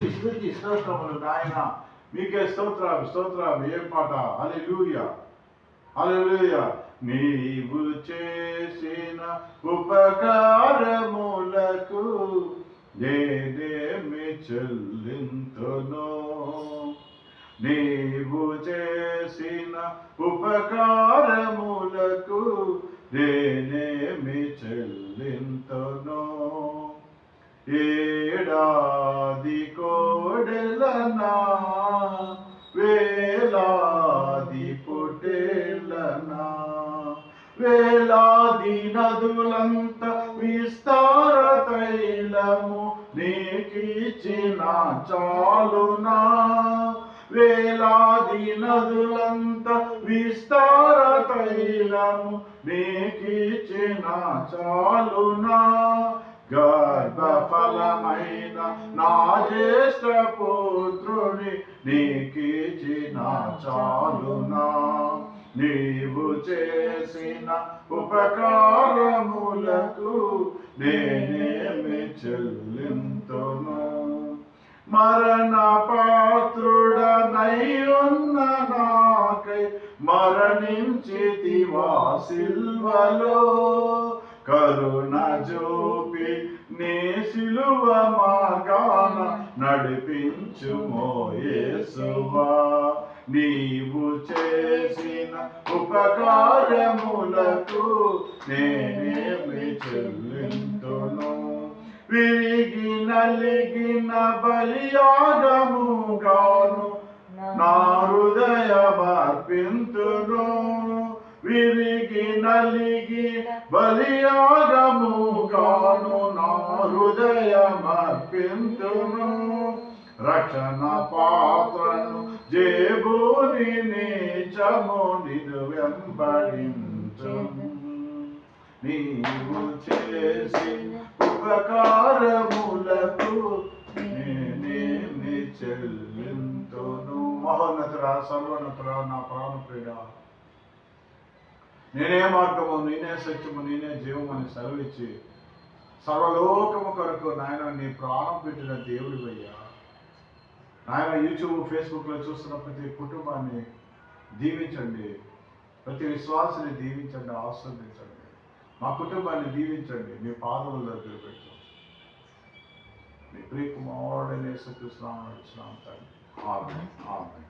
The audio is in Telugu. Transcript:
స్తుతి స్తోత్రములు నాయన, మీకే స్తోత్రం. ఏం పాట? హల్లెలూయా, హల్లెలూయా. నీవు చేసిన ఉపకారములకు నేనేమి చెల్లింతును? నీవు చేసిన ఉపకారములకు నేనేమి చెల్లింతును? ఏడాది కోడెలనా, వేలాది పొట్టేళ్ళనా, వేలాది నదులంత విస్తార తైలము నీకిచ్చిన చాలునా? వేలాది నదులంత విస్తార తైలము నీకిచ్చిన చాలునా? గర్భఫలమైన నా జ్యేష్ఠ పుత్రుని నీకిచ్చిన చాలునా? నీవు చేసిన ఉపకారములకు నేనేమి చెల్లింతును? మరణ పాత్రుడనై ఉన్న నాకై మరణించితివా సిల్వలో, కరుణ చూపి నీ సిలువ మార్గాన నడిపించుమో యేసువా. నీవు చేసిన ఉపకారములకు నేనేమి చెల్లింతును? విరిగి నలిగిన బలియాగముగాను నా హృదయమర్పింతును. విరిగి నలిగి బలియాగముగాను నా హృదయమర్పింతును. రక్షణ పాత్రను జేబుని నీచము నిన్ను వెంబడించును. నీవు చేసి ఉపకారములకు నేనేమి చెల్లింతును? మహోన్నతుడా, సర్వోన్నతుడా, నా ప్రాణప్రియుడా, నేనే మార్గము, నేనే సత్యము, నేనే జీవము అని సెలవిచ్చి సర్వలోకము కొరకు నాయన నీ ప్రాణం పెట్టిన దేవుడివయ్యా. నాయన యూట్యూబ్, ఫేస్బుక్లో చూస్తున్న ప్రతి కుటుంబాన్ని దీవించండి, ప్రతి విశ్వాసాన్ని దీవించండి, ఆస్వాదించండి. మా కుటుంబాన్ని దీవించండి, మీ పాదముల దగ్గర పెట్టు. మీ ప్రియ కుమారుడైన యేసుక్రీస్తు నామమున తండ్రి. ఆమేన్, ఆమేన్.